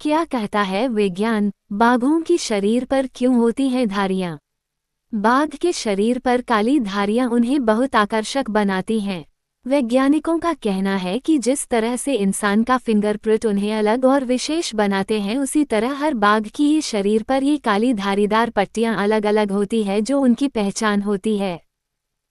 क्या कहता है विज्ञान? बाघों की शरीर पर क्यों होती हैं धारियां? बाघ के शरीर पर काली धारियां उन्हें बहुत आकर्षक बनाती हैं। वैज्ञानिकों का कहना है कि जिस तरह से इंसान का फिंगरप्रिंट उन्हें अलग और विशेष बनाते हैं, उसी तरह हर बाघ की ये शरीर पर ये काली धारीदार पट्टियां अलग अलग होती है जो उनकी पहचान होती है।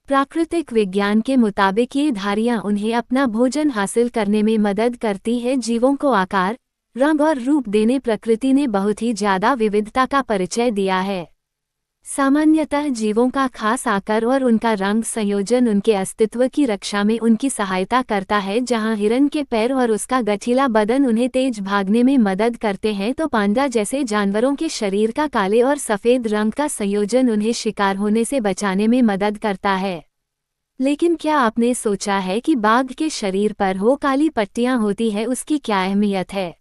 प्राकृतिक विज्ञान के मुताबिक ये धारियां उन्हें अपना भोजन हासिल करने में मदद करती है। जीवों को आकार, रंग और रूप देने प्रकृति ने बहुत ही ज्यादा विविधता का परिचय दिया है। सामान्यतः जीवों का खास आकार और उनका रंग संयोजन उनके अस्तित्व की रक्षा में उनकी सहायता करता है। जहां हिरन के पैर और उसका गठीला बदन उन्हें तेज भागने में मदद करते हैं, तो पांडा जैसे जानवरों के शरीर का काले और सफेद रंग का संयोजन उन्हें शिकार होने से बचाने में मदद करता है। लेकिन क्या आपने सोचा है कि बाघ के शरीर पर हो काली पट्टियां होती है, उसकी क्या अहमियत है?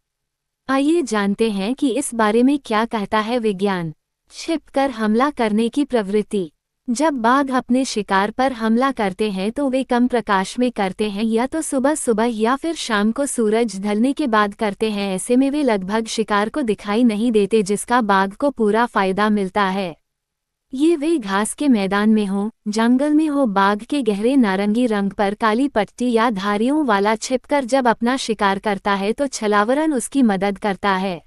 आइए जानते हैं कि इस बारे में क्या कहता है विज्ञान। छिपकर हमला करने की प्रवृत्ति। जब बाघ अपने शिकार पर हमला करते हैं तो वे कम प्रकाश में करते हैं, या तो सुबह सुबह या फिर शाम को सूरज ढलने के बाद करते हैं। ऐसे में वे लगभग शिकार को दिखाई नहीं देते, जिसका बाघ को पूरा फायदा मिलता है। ये वे घास के मैदान में हो, जंगल में हो, बाघ के गहरे नारंगी रंग पर काली पट्टी या धारियों वाला छिपकर जब अपना शिकार करता है तो छलावरन उसकी मदद करता है।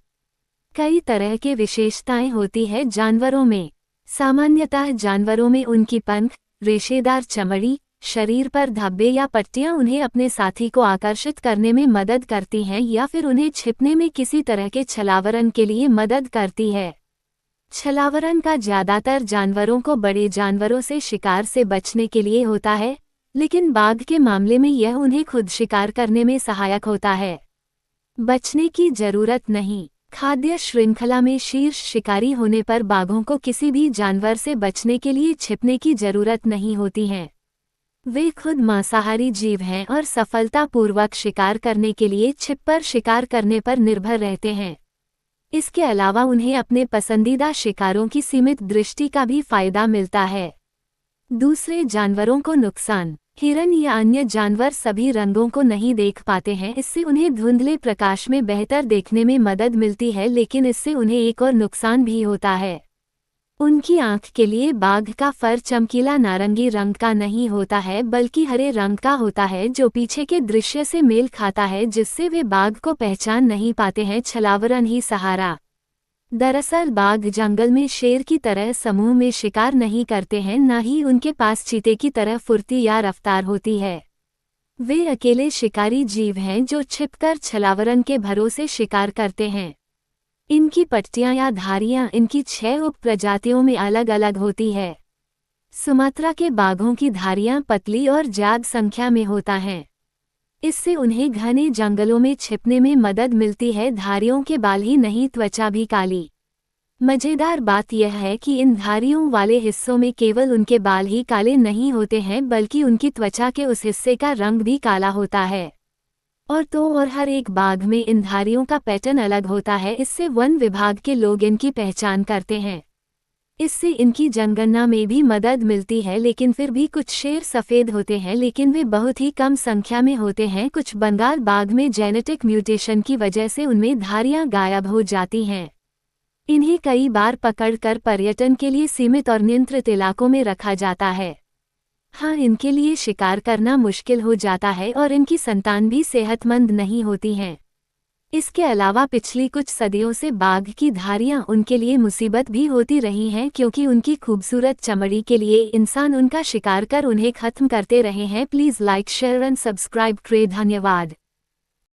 कई तरह के विशेषताएं होती है जानवरों में। सामान्यतः जानवरों में उनकी पंख, रेशेदार चमड़ी, शरीर पर धब्बे या पट्टियां उन्हें अपने साथी को आकर्षित करने में मदद करती हैं या फिर उन्हें छिपने में किसी तरह के छलावरन के लिए मदद करती है। छलावरन का ज्यादातर जानवरों को बड़े जानवरों से शिकार से बचने के लिए होता है, लेकिन बाघ के मामले में यह उन्हें खुद शिकार करने में सहायक होता है। बचने की जरूरत नहीं। खाद्य श्रृंखला में शीर्ष शिकारी होने पर बाघों को किसी भी जानवर से बचने के लिए छिपने की जरूरत नहीं होती है। वे खुद मांसाहारी जीव हैं और सफलतापूर्वक शिकार करने के लिए छिपकर शिकार करने पर निर्भर रहते हैं। इसके अलावा उन्हें अपने पसंदीदा शिकारों की सीमित दृष्टि का भी फायदा मिलता है। दूसरे जानवरों को नुकसान। हिरन या अन्य जानवर सभी रंगों को नहीं देख पाते हैं, इससे उन्हें धुंधले प्रकाश में बेहतर देखने में मदद मिलती है, लेकिन इससे उन्हें एक और नुकसान भी होता है। उनकी आंख के लिए बाघ का फर चमकीला नारंगी रंग का नहीं होता है, बल्कि हरे रंग का होता है, जो पीछे के दृश्य से मेल खाता है, जिससे वे बाघ को पहचान नहीं पाते हैं। छलावरन ही सहारा। दरअसल बाघ जंगल में शेर की तरह समूह में शिकार नहीं करते हैं, न ही उनके पास चीते की तरह फुर्ती या रफ्तार होती है। वे अकेले शिकारी जीव हैं जो छिपकर छलावरन के भरोसे शिकार करते हैं। इनकी पट्टियां या धारियां इनकी 6 उप प्रजातियों में अलग अलग होती है। सुमात्रा के बाघों की धारियां पतली और ज्यादा संख्या में होता है। इससे उन्हें घने जंगलों में छिपने में मदद मिलती है। धारियों के बाल ही नहीं, त्वचा भी काली। मजेदार बात यह है कि इन धारियों वाले हिस्सों में केवल उनके बाल ही काले नहीं होते हैं, बल्कि उनकी त्वचा के उस हिस्से का रंग भी काला होता है। और हर एक बाघ में इन धारियों का पैटर्न अलग होता है। इससे वन विभाग के लोग इनकी पहचान करते हैं। इससे इनकी जनगणना में भी मदद मिलती है, लेकिन फिर भी कुछ शेर सफ़ेद होते हैं, लेकिन वे बहुत ही कम संख्या में होते हैं। कुछ बंगाल बाघ में जेनेटिक म्यूटेशन की वजह से उनमें धारियां गायब हो जाती हैं। इन्हें कई बार पकड़कर पर्यटन के लिए सीमित और नियंत्रित इलाकों में रखा जाता है। हाँ, इनके लिए शिकार करना मुश्किल हो जाता है और इनकी संतान भी सेहतमंद नहीं होती हैं। इसके अलावा पिछली कुछ सदियों से बाघ की धारियां उनके लिए मुसीबत भी होती रही हैं, क्योंकि उनकी खूबसूरत चमड़ी के लिए इंसान उनका शिकार कर उन्हें खत्म करते रहे हैं। Please like, share and subscribe करें। धन्यवाद।